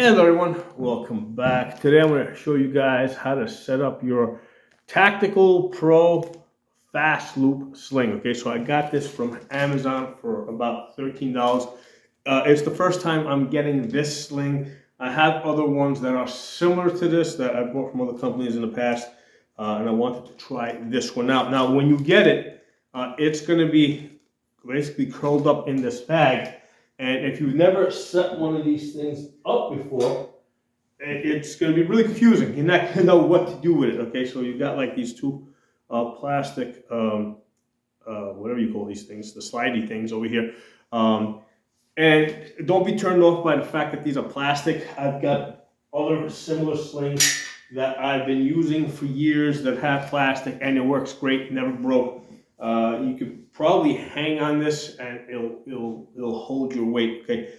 Hello everyone, welcome back. Today I'm going to show you guys how to set up your Tactical Pro Fast Loop Sling. Okay, so I got this from Amazon for about $13. It's the first time I'm getting this sling. I have other ones that are similar to this that I bought from other companies in the past, and I wanted to try this one out. Now when you get it, it's going to be basically curled up in this bag. And if you've never set one of these things up before, it's going to be really confusing. You're not going to know what to do with it. Okay, so you've got like these two plastic, whatever you call these things, the slidey things over here. And don't be turned off by the fact that these are plastic. I've got other similar slings that I've been using for years that have plastic, and it works great, never broke. You could probably hang on this and it'll hold your weight. Okay,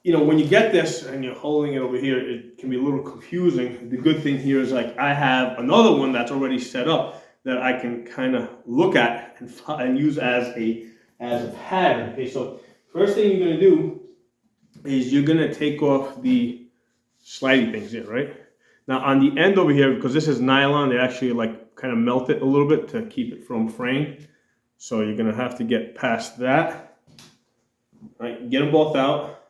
you know, when you get this and you're holding it over here, it can be a little confusing. The good thing here is like I have another one that's already set up that I can kind of look at and use as a pattern. Okay, so first thing you're going to do is you're going to take off the slidey things here, right? Now on the end over here, because this is nylon, they actually like kind of melt it a little bit to keep it from fraying. So you're going to have to get past that. All right, get them both out.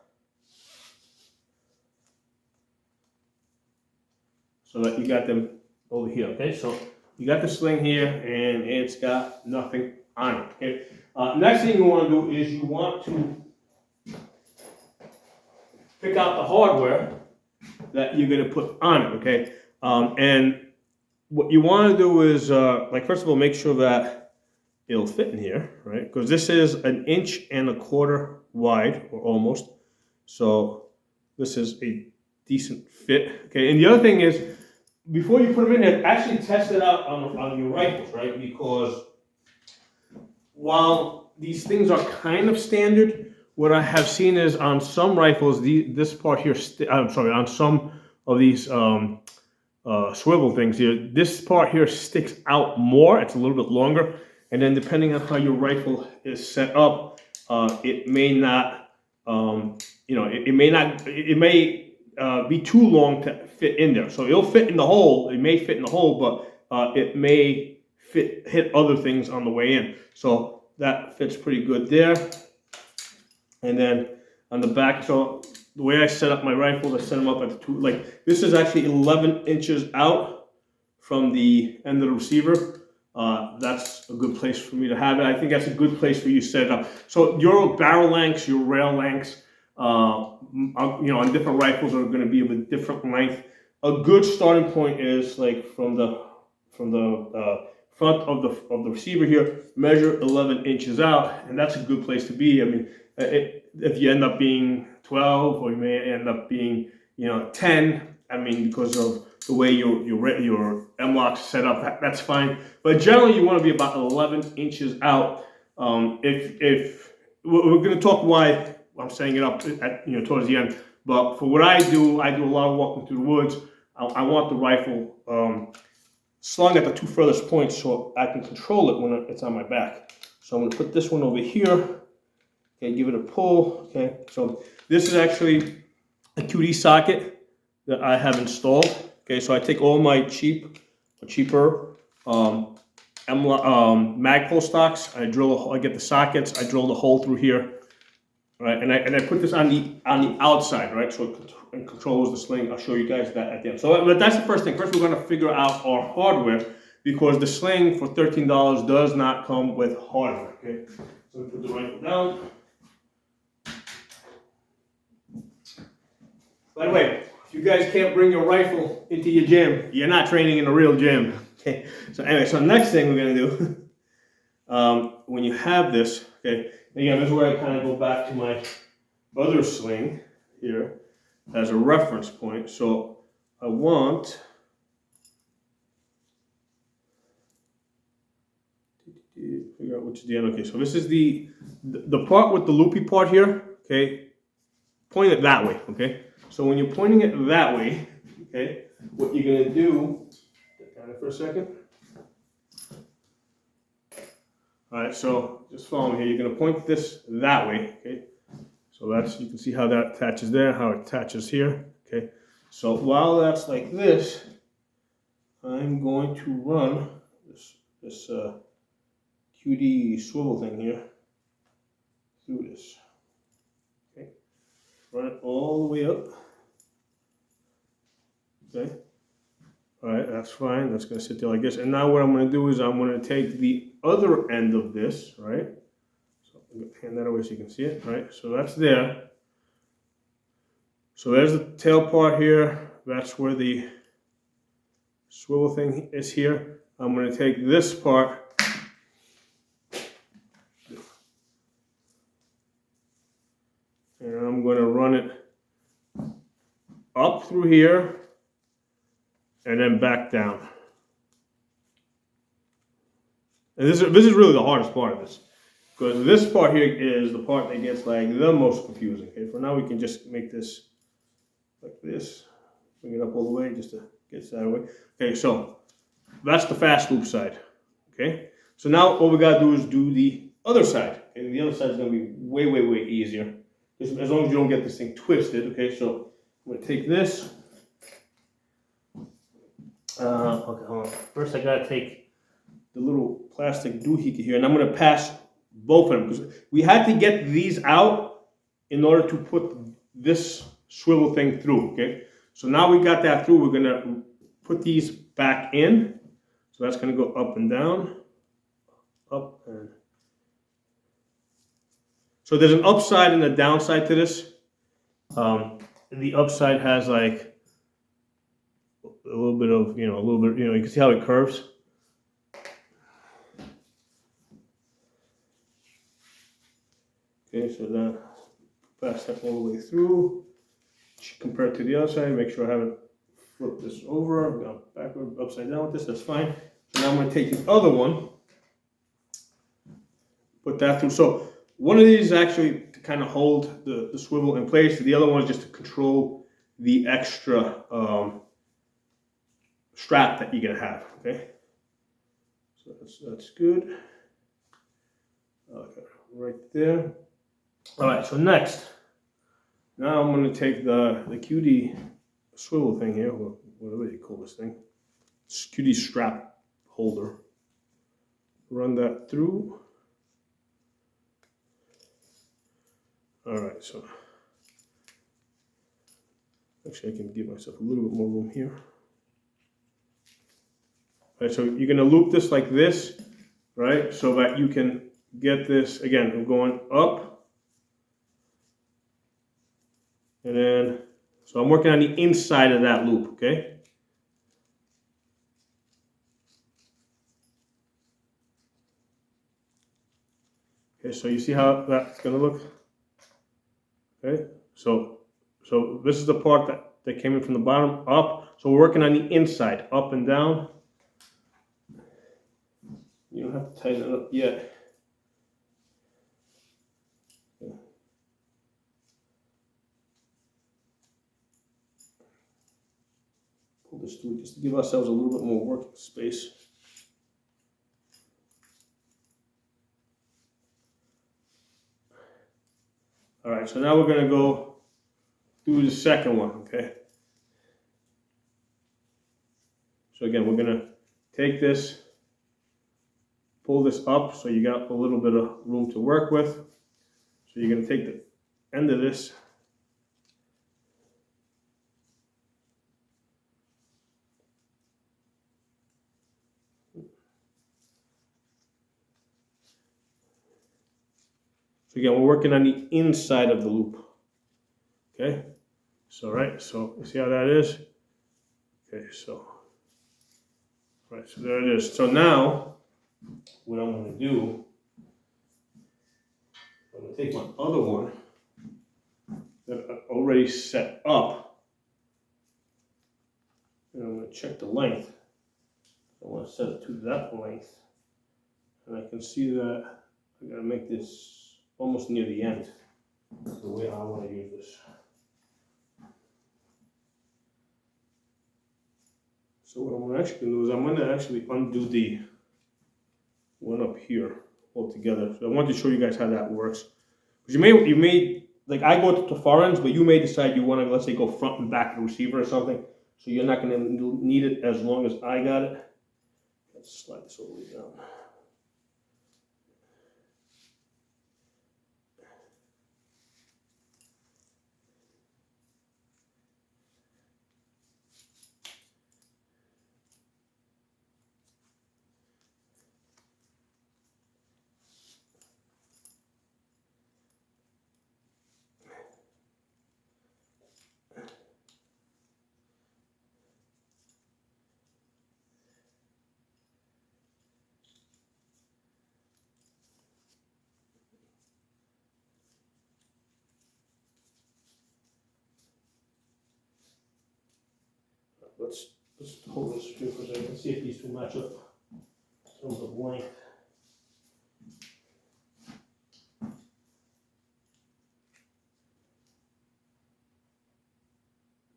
So that you got them over here, okay? So you got the sling here and it's got nothing on it, okay? Next thing you want to do is you want to pick out the hardware that you're going to put on it, okay? And what you want to do is, like, first of all, make sure that it'll fit in here, right? Because this is 1.25 inches wide, or almost. So this is a decent fit, okay? And the other thing is, before you put them in there, actually test it out on your rifles, right? Because while these things are kind of standard, what I have seen is on some rifles, this part here, on some of these swivel things here, this part here sticks out more. It's a little bit longer, and then depending on how your rifle is set up, it may not, it may be too long to fit in there. So it'll fit in the hole. It may fit in the hole, but it may hit other things on the way in. So that fits pretty good there. And then on the back, so the way I set up my rifles, I set them up at this is actually 11 inches out from the end of the receiver. That's a good place for me to have it. I think that's a good place for you to set it up. So your barrel lengths, your rail lengths, on different rifles are going to be of a different length. A good starting point is like from the front of the receiver here, measure 11 inches out, and that's a good place to be. I mean, if you end up being 12, or you may end up being 10, I mean, because of the way your M-lock's set up, that's fine. But generally, you want to be about 11 inches out. If we're going to talk why I'm setting it up at towards the end, but for what I do a lot of walking through the woods. I want the rifle slung at the two furthest points so I can control it when it's on my back. So I'm going to put this one over here. Okay, give it a pull. Okay, so this is actually a QD socket that I have installed. Okay, so I take all my cheaper Magpul stocks. I get the sockets. I drill the hole through here. Right, and I put this on the outside, right, so it controls the sling. I'll show you guys that at the end. So, but that's the first thing. First, we're going to figure out our hardware, because the sling for $13 does not come with hardware. Okay, so we put the rifle down. By the way, if you guys can't bring your rifle into your gym, you're not training in a real gym. Okay, so anyway, so next thing we're going to do, when you have this, okay. Again, this is where I kind of go back to my other sling here as a reference point. So I want to figure out which is the end. Okay, so this is the part with the loopy part here. Okay, point it that way. Okay, so when you're pointing it that way, okay, what you're gonna do? Get down for a second. All right, so just follow me here. You're going to point this that way, okay? So that's, you can see how that attaches there, how it attaches here. Okay. So while that's like this, I'm going to run this QD swivel thing here through this. Okay. Run it all the way up. Okay. All right, that's fine. That's going to sit there like this. And now what I'm going to do is I'm going to take the other end of this, right? So I'm going to hand that away so you can see it, right? So that's there. So there's the tail part here. That's where the swivel thing is here. I'm going to take this part and I'm going to run it up through here and then back down. And this is really the hardest part of this, because this part here is the part that gets like the most confusing. Okay, for now we can just make this like this, bring it up all the way just to get it out of the way. Okay, so that's the fast loop side. Okay, so now all we gotta do is do the other side. And the other side is gonna be way, way, way easier, as long as you don't get this thing twisted. Okay, so I'm gonna take this. Okay, hold on. First I gotta take the little plastic doohickey here, and I'm going to pass both of them, because we had to get these out in order to put this swivel thing through. Okay, so now we got that through, we're going to put these back in. So that's going to go up and down, up and so there's an upside and a downside to this. The upside has like a little bit of, you can see how it curves. Okay, so then pass that all the way through. Compare it to the other side. Make sure I haven't flipped this over. Go backward, upside down with this. That's fine. So now I'm going to take the other one, put that through. So one of these is actually to kind of hold the swivel in place. The other one is just to control the extra strap that you're going to have. Okay, so that's good. Okay, right there. All right, so next, now I'm going to take the QD swivel thing here, or whatever you call this thing, QD strap holder. Run that through. All right, so actually I can give myself a little bit more room here. All right, so you're going to loop this like this, right, so that you can get this, again, going up. And then, so I'm working on the inside of that loop, okay? Okay, so you see how that's gonna look? Okay, so this is the part that came in from the bottom up. So we're working on the inside, up and down. You don't have to tighten it up yet. Pull this through just to give ourselves a little bit more working space. All right, so now we're going to go do the second one, okay? So again, we're going to take this, pull this up so you got a little bit of room to work with. So you're going to take the end of this, so again, we're working on the inside of the loop. Okay, so right, so you see how that is? Okay, so right, so there it is. So now, what I'm going to do, I'm going to take my other one that I already set up, and I'm going to check the length. I want to set it to that length, and I can see that I got to make this almost near the end, the way I want to use this. So what I'm actually going to do is I'm going to actually undo the one up here altogether. So I wanted to show you guys how that works. Because you may like I go to far ends, but you may decide you want to, let's say, go front and back of the receiver or something. So you're not going to need it as long as I got it. Let's slide this all the way down. Let's hold this here for a second. See if these two match up in terms of length.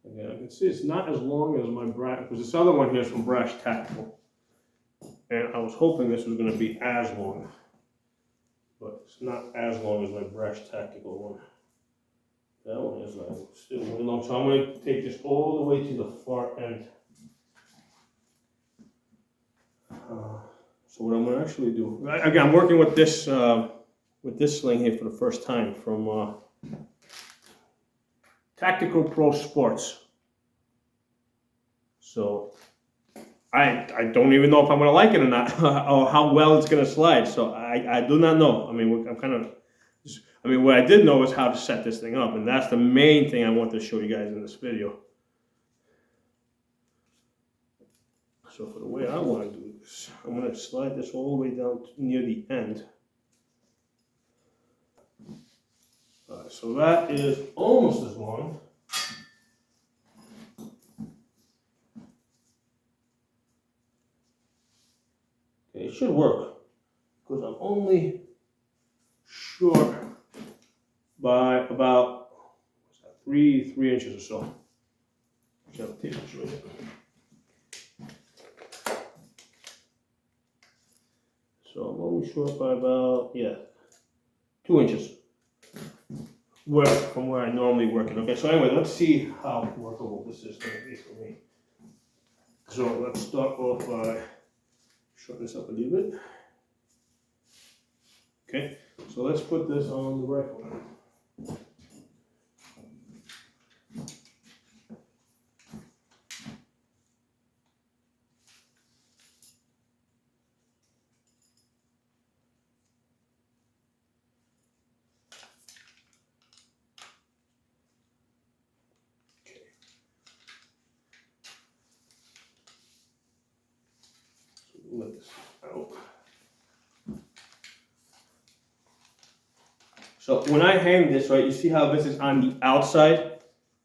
Again, I can see it's not as long as my brash, because this other one here is from Brash Tactical. And I was hoping this was going to be as long, but it's not as long as my Brash Tactical one. That one is still really long, so I'm going to take this all the way to the far end. So what I'm going to actually do, again, I'm working with this sling here for the first time from Tactical Pro Sports. So I don't even know if I'm going to like it or not, or how well it's going to slide. So I do not know. I mean, what I did know is how to set this thing up, and that's the main thing I want to show you guys in this video. So for the way I want to do this, I'm going to slide this all the way down near the end. Alright, so that is almost as long. Okay, it should work, because I'm only short by about 3 inches or so. I'll take this right here. So I'm only short by about 2 inches from where I normally work it. Okay, so anyway, let's see how workable this is going to be for me. So let's start off by shorten this up a little bit. Okay, so let's put this on the rifle now. Let this out. So when I hang this, right, you see how this is on the outside,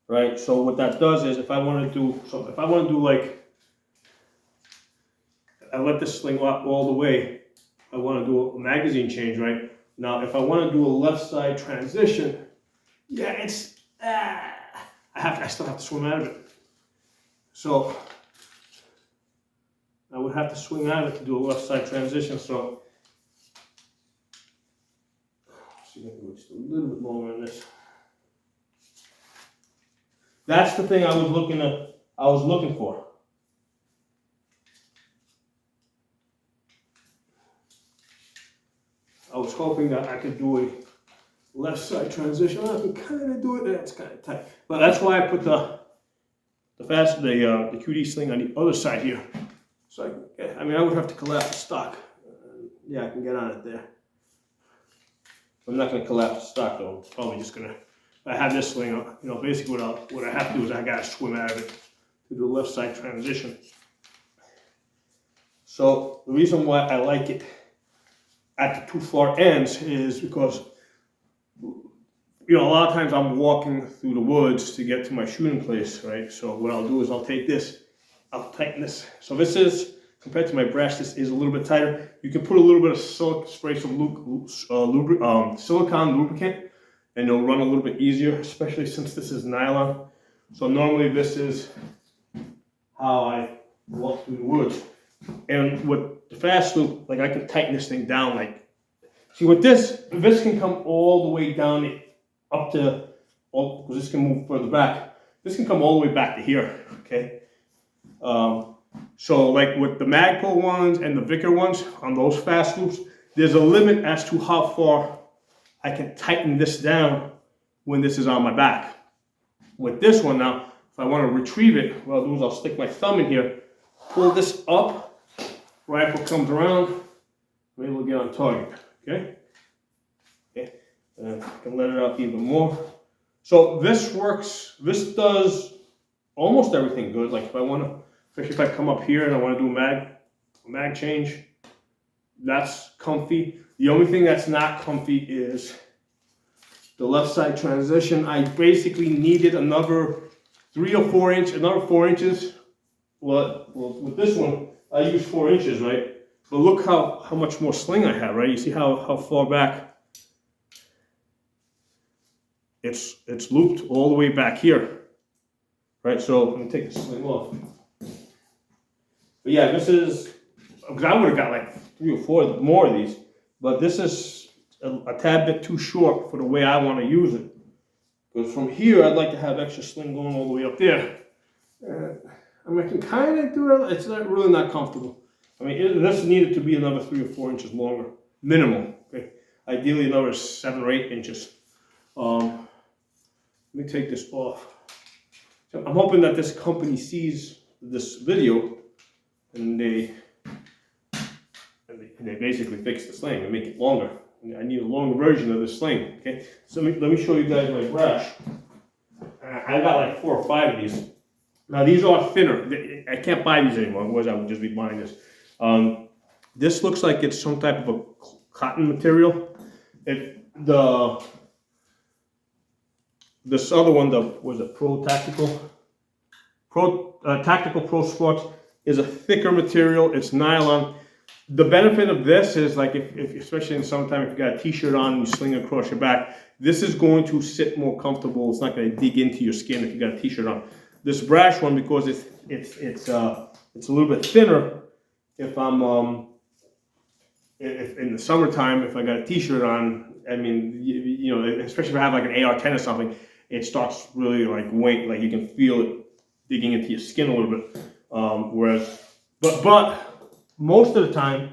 right? So what that does is, if I want to do like, I let this sling up all the way, I want to do a magazine change, right? Now, if I want to do a left side transition, it's, I still have to swim out of it. So I would have to swing out of it to do a left side transition. So let's see if I can go just a little bit longer on this. That's the thing I was looking for. I was hoping that I could do a left side transition. I can kind of do it. It's kind of tight, but that's why I put the QD sling on the other side here. So I would have to collapse the stock. Yeah, I can get on it there. I'm not going to collapse the stock though. I'm probably just going to. I have this sling up. Basically what I have to do is I got to swim out of it to do the left side transition. So the reason why I like it at the two far ends is because a lot of times I'm walking through the woods to get to my shooting place, right? So what I'll do is I'll take this. I'll tighten this. So this is, compared to my brash, this is a little bit tighter. You can put a little bit of spray some silicone lubricant, and it'll run a little bit easier, especially since this is nylon. So normally this is how I walk through the woods. And with the fast loop, I can tighten this thing down. See, with this can come all the way down up to, well, because this can move further back. This can come all the way back to here, okay? So like with the Magpul ones and the Vicker ones, on those fast loops, there's a limit as to how far I can tighten this down when this is on my back. With this one now, if I want to retrieve it, what I'll do is I'll stick my thumb in here, pull this up, rifle comes around, I'm able to get on target, okay? Okay, and I can let it out even more. So this works, this does almost everything good. Like if I want to, especially if I come up here and I want to do a mag change, that's comfy. The only thing that's not comfy is the left side transition. I basically needed another 3 or 4 inch, another 4 inches. Well, with this one, I use 4 inches, right? But look how much more sling I have, right? You see how far back it's looped all the way back here, right? So let me take the sling off. But yeah, this is, because I would have got like 3 or 4 more of these, but this is a tad bit too short for the way I want to use it. Because from here, I'd like to have extra sling going all the way up there. I mean, I can kind of do it. It's not really not comfortable. I mean, this needed to be another 3 or 4 inches longer, minimum. Okay, ideally another 7 or 8 inches. Let me take this off. So I'm hoping that this company sees this video and they basically fix the sling and make it longer. I need a longer version of this sling. Okay, so let me show you guys my brush. I got like 4 or 5 of these. Now these are thinner. I can't buy these anymore, otherwise I would just be buying this. This looks like it's some type of a cotton material. This other one, was it Tactical Pro Sports, is a thicker material. It's nylon. The benefit of this is like if especially in summertime, if you got a t-shirt on and you sling it across your back, this is going to sit more comfortable. It's not going to dig into your skin if you got a t-shirt on. This brash one, because it's a little bit thinner. If I'm if in the summertime, if I got a t-shirt on, I mean, you know, especially if I have like an AR-10 or something, it starts really like weight, like you can feel it digging into your skin a little bit. Whereas, but most of the time,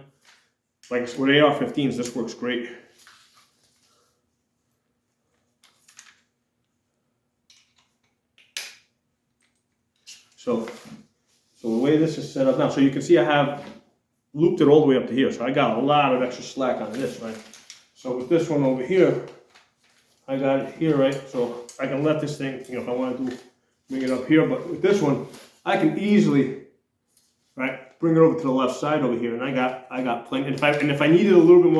like with AR-15s, this works great. So the way this is set up now, so you can see I have looped it all the way up to here. So I got a lot of extra slack on this, right? So with this one over here, I got it here, right? So I can let this thing, you know, if I want to bring it up here, but with this one, I can easily, right, bring it over to the left side over here, and I got plenty. And if I needed a little bit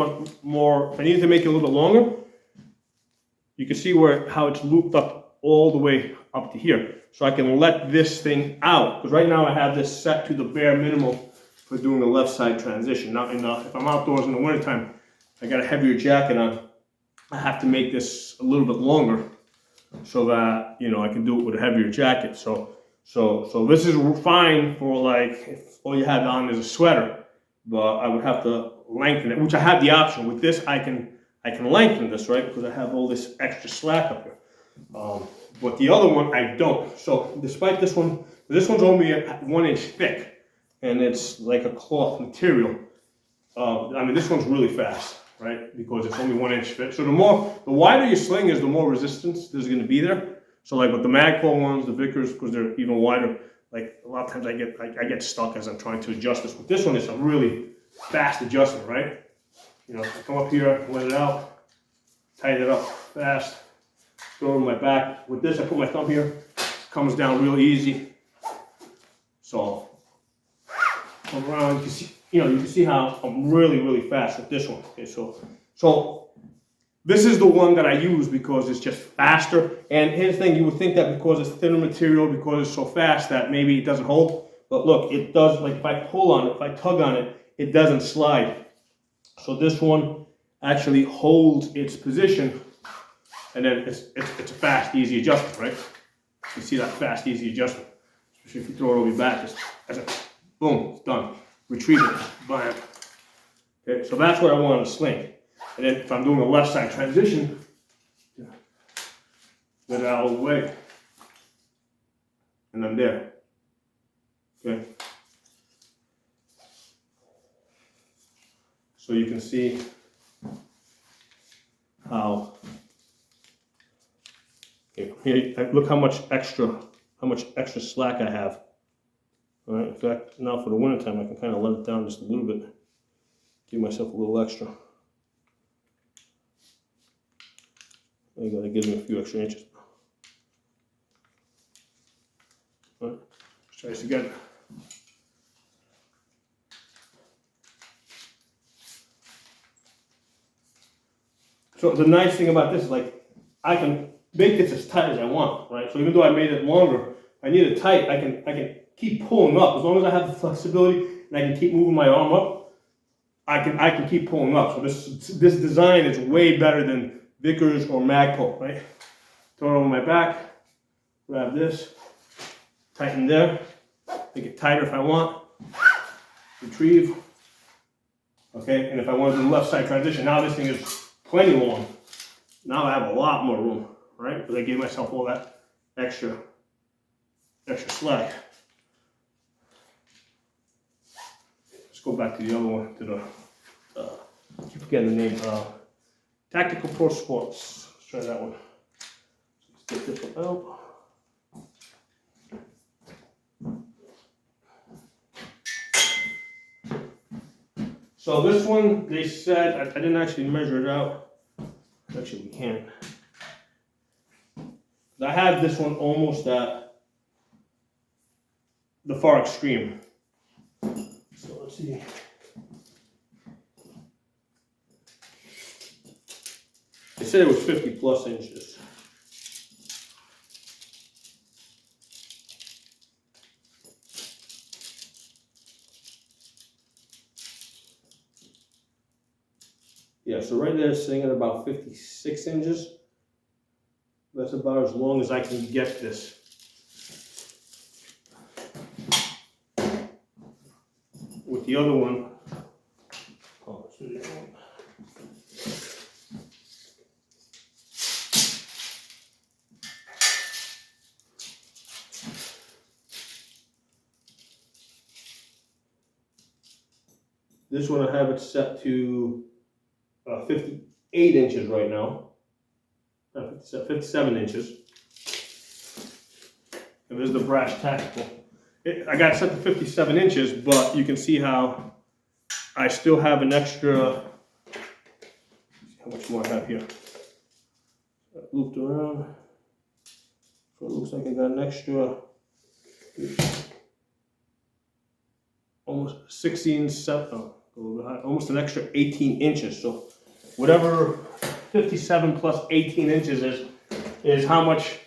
more, if I needed to make it a little bit longer, you can see how it's looped up all the way up to here. So I can let this thing out, because right now I have this set to the bare minimum for doing the left side transition. Now, if I'm outdoors in the wintertime, I got a heavier jacket on, I have to make this a little bit longer so that, you know, I can do it with a heavier jacket. So this is fine for like if all you have on is a sweater, but I would have to lengthen it, which I have the option. With this, I can lengthen this, right, because I have all this extra slack up here. But the other one, I don't. So despite this one's only 1 inch thick, and it's like a cloth material. I mean, this one's really fast, right? Because it's only 1 inch thick. So the wider your sling is, the more resistance there's going to be there. So like with the Magpul ones, the Vickers, because they're even wider, like a lot of times I get stuck as I'm trying to adjust this. With this one, it's a really fast adjustment, right? You know, I come up here, let it out, tighten it up fast, throw it on my back. With this, I put my thumb here, comes down real easy. So come around, you can see how I'm really fast with this one. Okay, so this is the one that I use because it's just faster. And here's the thing, you would think that because it's thinner material, because it's so fast, that maybe it doesn't hold. But look, it does. Like if I pull on it, if I tug on it, it doesn't slide. So this one actually holds its position, and then it's a fast, easy adjustment, right? You see that fast, easy adjustment. Especially if you throw it over your back, boom, it's done. Retrieve it, bam. Okay, so that's what I want to sling. And then if I'm doing a left side transition, get it out of the way, and I'm there. Okay. So you can see how, okay, here, look how much extra slack I have. All right, in fact, now for the winter time, I can kind of let it down just a little bit, give myself a little extra. There you go, that gives me a few extra inches. All right, let's try this again. So the nice thing about this is, like, I can make this as tight as I want, right? So even though I made it longer, I need it tight, I can keep pulling up. As long as I have the flexibility and I can keep moving my arm up, I can keep pulling up. So this design is way better than Vickers or Magpul, right? Throw it over my back, grab this, tighten there, make it tighter if I want, retrieve. Okay, and if I want to do the left side transition, now this thing is plenty long. Now I have a lot more room, right? Because I gave myself all that extra slack. Let's go back to the other one, to the, I keep forgetting the name, Tactical Pro Sports. Let's try that one. Let's get this one out. So this one, they said, I didn't actually measure it out. Actually, we can. I have this one almost at the far extreme. So let's see. They said it was 50 plus inches. Yeah, so right there it's sitting at about 56 inches. That's about as long as I can get this. With the other one, oh, let's do the other one. This one I have it set to 58 inches right now. 57 inches. And there's the Brash Tactical. I got it set to 57 inches, but you can see how I still have an extra. How much more I have here? Looped around. So it looks like I got an extra almost 16, 7, oh, a little bit high, almost an extra 18 inches. So whatever 57 plus 18 inches is how much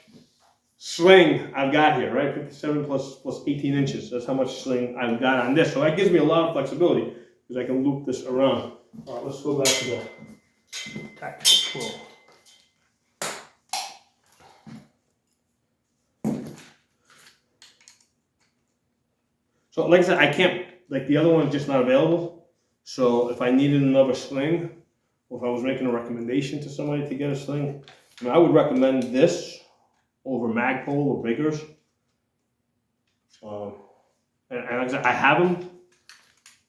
sling I've got here, right? 57 plus 18 inches. That's how much sling I've got on this. So that gives me a lot of flexibility because I can loop this around. All right, let's go back to the Tactical Pro. So like I said, I can't, like the other one's just not available. So if I needed another sling, or if I was making a recommendation to somebody to get a sling, I mean, I would recommend this over Magpul or Vickers. And like I said, I have them,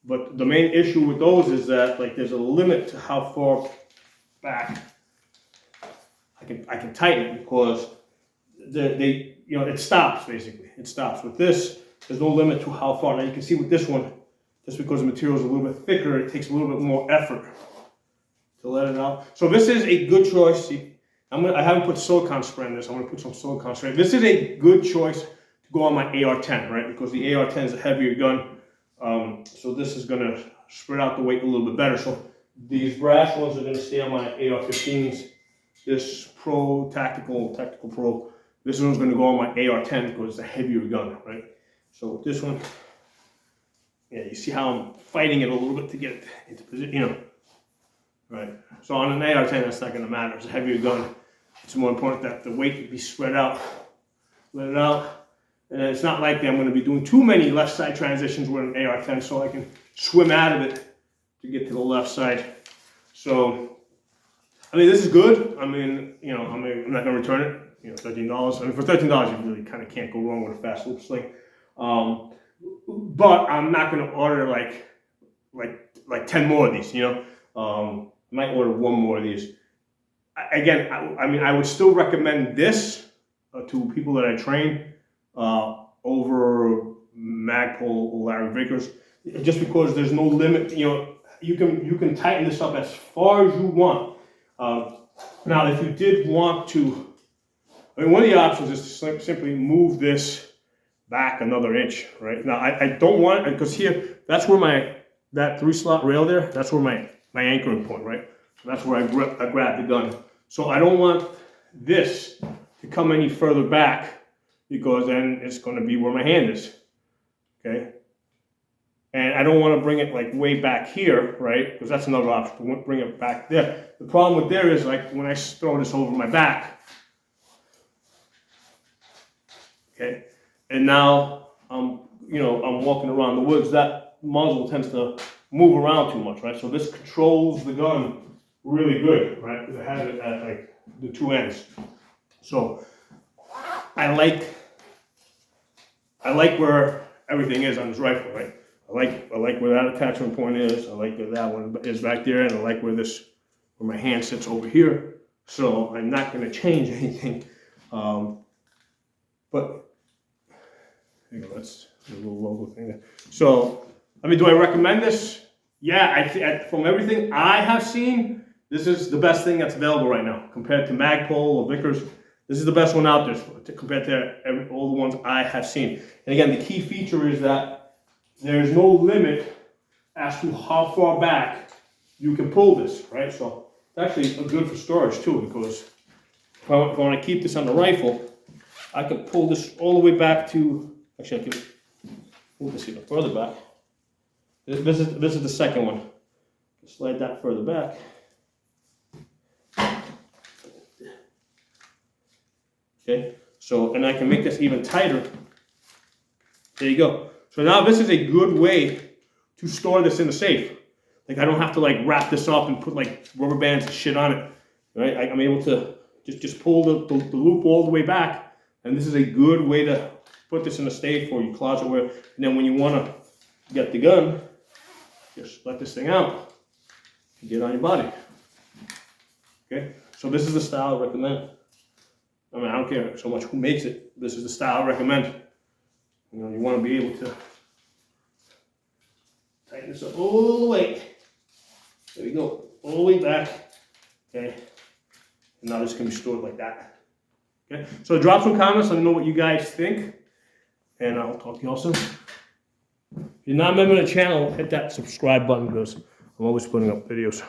but the main issue with those is that like there's a limit to how far back I can tighten it because they you know, it stops basically. It stops. With this, there's no limit to how far. Now you can see with this one, just because the material is a little bit thicker, it takes a little bit more effort to let it out. So this is a good choice. See, I haven't put silicone spray in this. I'm gonna put some silicone spray. This is a good choice to go on my AR-10, right? Because the AR-10 is a heavier gun. So this is gonna spread out the weight a little bit better. So these brass ones are gonna stay on my AR-15s. This Tactical Pro, this one's gonna go on my AR-10 because it's a heavier gun, right? So this one, yeah, you see how I'm fighting it a little bit to get it into position, you know. Right. So on an AR-10, that's not going to matter. It's a heavier gun. It's more important that the weight be spread out. Let it out. And it's not likely I'm going to be doing too many left side transitions with an AR-10, so I can swim out of it to get to the left side. So, I mean, this is good. I mean, you know, I'm not going to return it. you know, $13. I mean, for $13, you really kind of can't go wrong with a fast loop sling. But I'm not going to order like 10 more of these, you know. I might order one more of these. Again, I mean, I would still recommend this to people that I train over Magpul or Larry Vickers, just because there's no limit. You know, you can tighten this up as far as you want. Now, if you did want to, I mean, one of the options is to simply move this back another inch, right? Now, I don't want it, because here, that's where that 3-slot rail there, that's where my anchoring point, right? So that's where I grab the gun. So I don't want this to come any further back, because then it's going to be where my hand is, okay? And I don't want to bring it like way back here, right? Because that's another option, to bring it back there. The problem with there is, like, when I throw this over my back, okay, and now I'm walking around the woods, that muzzle tends to move around too much, right? So this controls the gun really good, right? It has it at like the two ends. So I like where everything is on this rifle, right? I like where that attachment point is. I like where that one is back there, and I like where my hand sits over here. So I'm not going to change anything. But you know, that's a little logo thing there. So, I mean, do I recommend this? Yeah, from everything I have seen, this is the best thing that's available right now compared to Magpul or Vickers. This is the best one out there compared to all the ones I have seen. And again, the key feature is that there's no limit as to how far back you can pull this, right? So it's actually good for storage too, because if I want to keep this on the rifle, I can pull this all the way back to, actually I can move this even further back. This is the second one. Slide that further back. Okay, so, and I can make this even tighter. There you go. So now this is a good way to store this in the safe. Like, I don't have to like wrap this up and put like rubber bands and shit on it. Right? I'm able to just pull the loop all the way back, and this is a good way to put this in a safe or your closet where, and then when you want to get the gun, just let this thing out and get it on your body. Okay, so this is the style I recommend. I mean, I don't care so much who makes it. This is the style I recommend. You know, you want to be able to tighten this up all the way. There we go, all the way back. Okay, and now this can be stored like that. Okay, so drop some comments. Let me know what you guys think, and I'll talk to you all soon. If you're not a member of the channel, hit that subscribe button, because I'm always putting up videos.